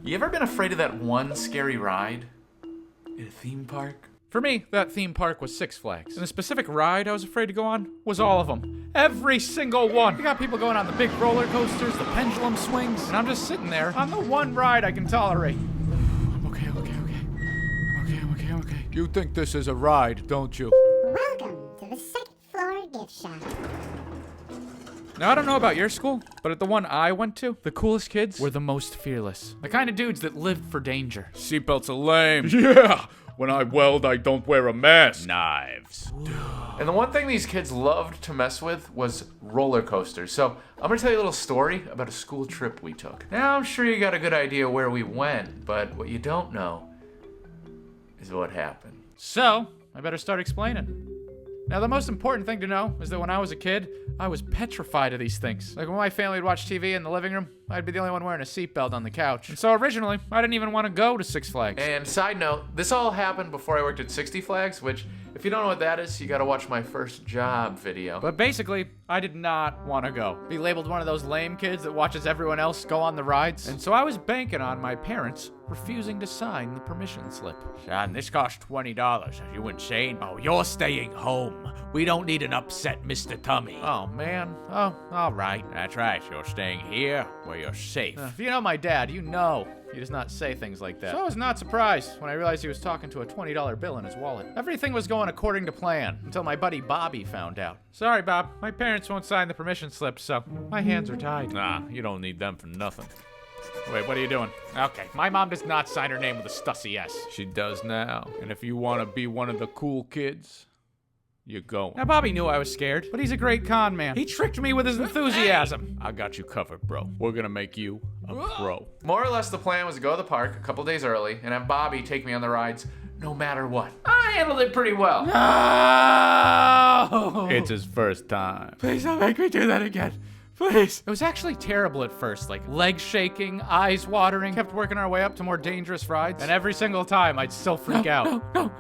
You ever been afraid of that one scary ride in a theme park? For me, that theme park was Six Flags. And the specific ride I was afraid to go on was all of them. Every single one. You got people going on the big roller coasters, the pendulum swings, and I'm just sitting there on the one ride I can tolerate. I'm okay. I'm okay. You think this is a ride, don't you? Welcome to the second floor gift shop. Now, I don't know about your school, but at the one I went to, the coolest kids were the most fearless. The kind of dudes that lived for danger. Seatbelts are lame. Yeah! When I weld, I don't wear a mask. Knives. And the one thing these kids loved to mess with was roller coasters. So I'm gonna tell you a little story about a school trip we took. Now I'm sure you got a good idea where we went, but what you don't know is what happened. So, I better start explaining. Now, the most important thing to know is that when I was a kid, I was petrified of these things. Like when my family would watch TV in the living room, I'd be the only one wearing a seatbelt on the couch. And so originally, I didn't even want to go to Six Flags. And side note, this all happened before I worked at 60 Flags, which, if you don't know what that is, you gotta watch my first job video. But basically, I did not want to go. Be labeled one of those lame kids that watches everyone else go on the rides. And so I was banking on my parents refusing to sign the permission slip. Son, this costs $20. Are you insane? Oh, you're staying home. We don't need an upset Mr. Tummy. Oh, man. Oh, all right. That's right. You're staying here where you're safe. If you know my dad, you know he does not say things like that. So I was not surprised when I realized he was talking to a $20 bill in his wallet. Everything was going according to plan until my buddy Bobby found out. Sorry, Bob. My parents won't sign the permission slip, so my hands are tied. Nah, you don't need them for nothing. Wait, what are you doing? Okay, my mom does not sign her name with a Stussy S. She does now. And if you want to be one of the cool kids, you're going. Now, Bobby knew I was scared, but he's a great con man. He tricked me with his enthusiasm. I got you covered, bro. We're gonna make you a pro. More or less, the plan was to go to the park a couple days early and have Bobby take me on the rides no matter what. I handled it pretty well. No! It's his first time. Please don't make me do that again. Please. It was actually terrible at first, like legs shaking, eyes watering, kept working our way up to more dangerous rides, and every single time I'd still freak out. No.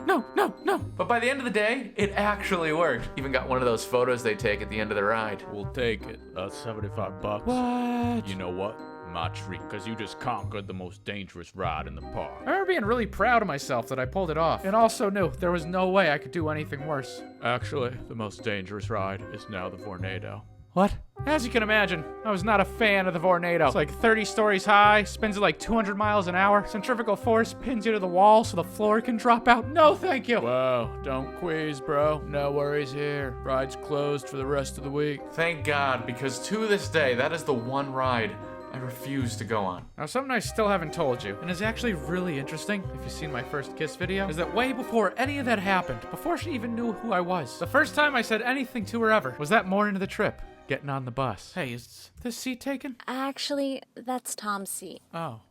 But by the end of the day, it actually worked. Even got one of those photos they take at the end of the ride. We'll take it. That's $75. What? You know what? My treat, because you just conquered the most dangerous ride in the park. I remember being really proud of myself that I pulled it off, and also knew there was no way I could do anything worse. Actually, the most dangerous ride is now the Vornado. What? As you can imagine, I was not a fan of the Vornado. It's like 30 stories high, spins at like 200 miles an hour. Centrifugal force pins you to the wall so the floor can drop out. No, thank you. Whoa, don't queeze, bro. No worries here. Ride's closed for the rest of the week. Thank God, because to this day, that is the one ride I refuse to go on. Now, something I still haven't told you, and is actually really interesting, if you've seen my first kiss video, is that way before any of that happened, before she even knew who I was, the first time I said anything to her ever was that morning of the trip. Getting on the bus. Hey, is this seat taken? Actually, that's Tom's seat. Oh,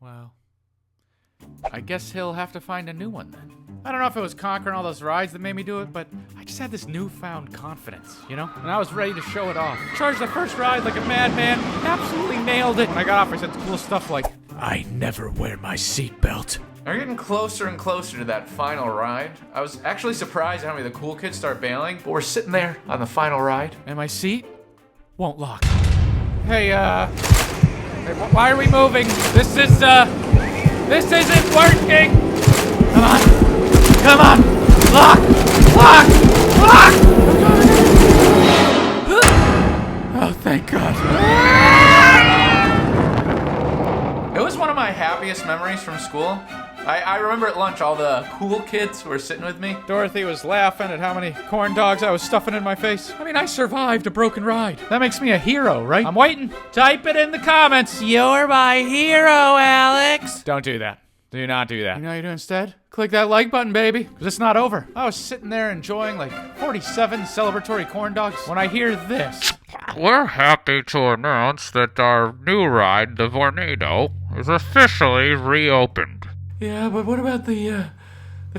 well. I guess he'll have to find a new one then. I don't know if it was conquering all those rides that made me do it, but I just had this newfound confidence, you know? And I was ready to show it off. Charged the first ride like a madman, absolutely nailed it. When I got off, I said cool stuff like, I never wear my seatbelt. We're getting closer and closer to that final ride. I was actually surprised how many of the cool kids start bailing, but we're sitting there on the final ride. And my seat won't lock. Hey, why are we moving? This isn't working! Come on! Lock! Oh, thank God. It was one of my happiest memories from school. I remember at lunch all the cool kids who were sitting with me. Dorothy was laughing at how many corn dogs I was stuffing in my face. I mean, I survived a broken ride. That makes me a hero, right? I'm waiting. Type it in the comments. You're my hero, Alex. Don't do that. Do not do that. You know what you do instead? Click that like button, baby, because it's not over. I was sitting there enjoying like 47 celebratory corn dogs when I hear this. We're happy to announce that our new ride, the Vornado, is officially reopened. Yeah, but what about the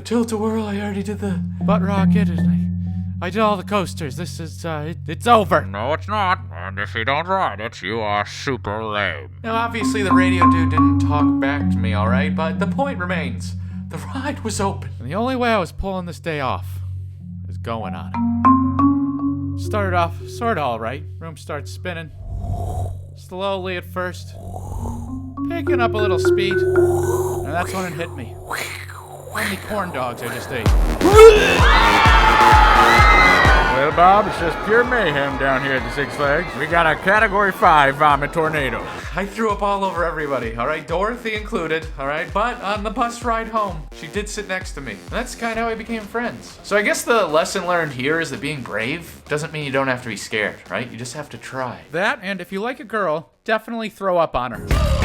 tilt-a-whirl? I already did the butt rocket, and I did all the coasters. This is, it's over. No, it's not. And if you don't ride it, you are super lame. Now, obviously, the radio dude didn't talk back to me, alright? But the point remains. The ride was open. And the only way I was pulling this day off is going on it. Started off sorta alright. Room starts spinning. Slowly at first. picking up a little speed. And that's when it hit me. How many corn dogs I just ate? Well, Bob, it's just pure mayhem down here at the Six Flags. We got a Category 5 vomit tornado. I threw up all over everybody, all right? Dorothy included, all right? But on the bus ride home, she did sit next to me. And that's kind of how we became friends. So I guess the lesson learned here is that being brave doesn't mean you don't have to be scared, right? You just have to try. That, and if you like a girl, definitely throw up on her.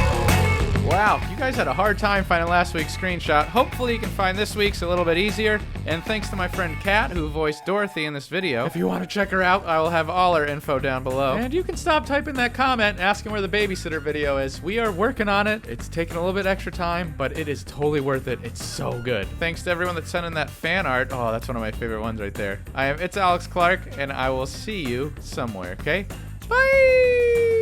Wow, you guys had a hard time finding last week's screenshot. Hopefully you can find this week's a little bit easier. And thanks to my friend Kat, who voiced Dorothy in this video. If you want to check her out, I will have all her info down below. And you can stop typing that comment asking where the babysitter video is. We are working on it. It's taking a little bit extra time, but it is totally worth it. It's so good. Thanks to everyone that sent in that fan art. Oh, that's one of my favorite ones right there. I am ItsAlexClark, and I will see you somewhere, okay? Bye!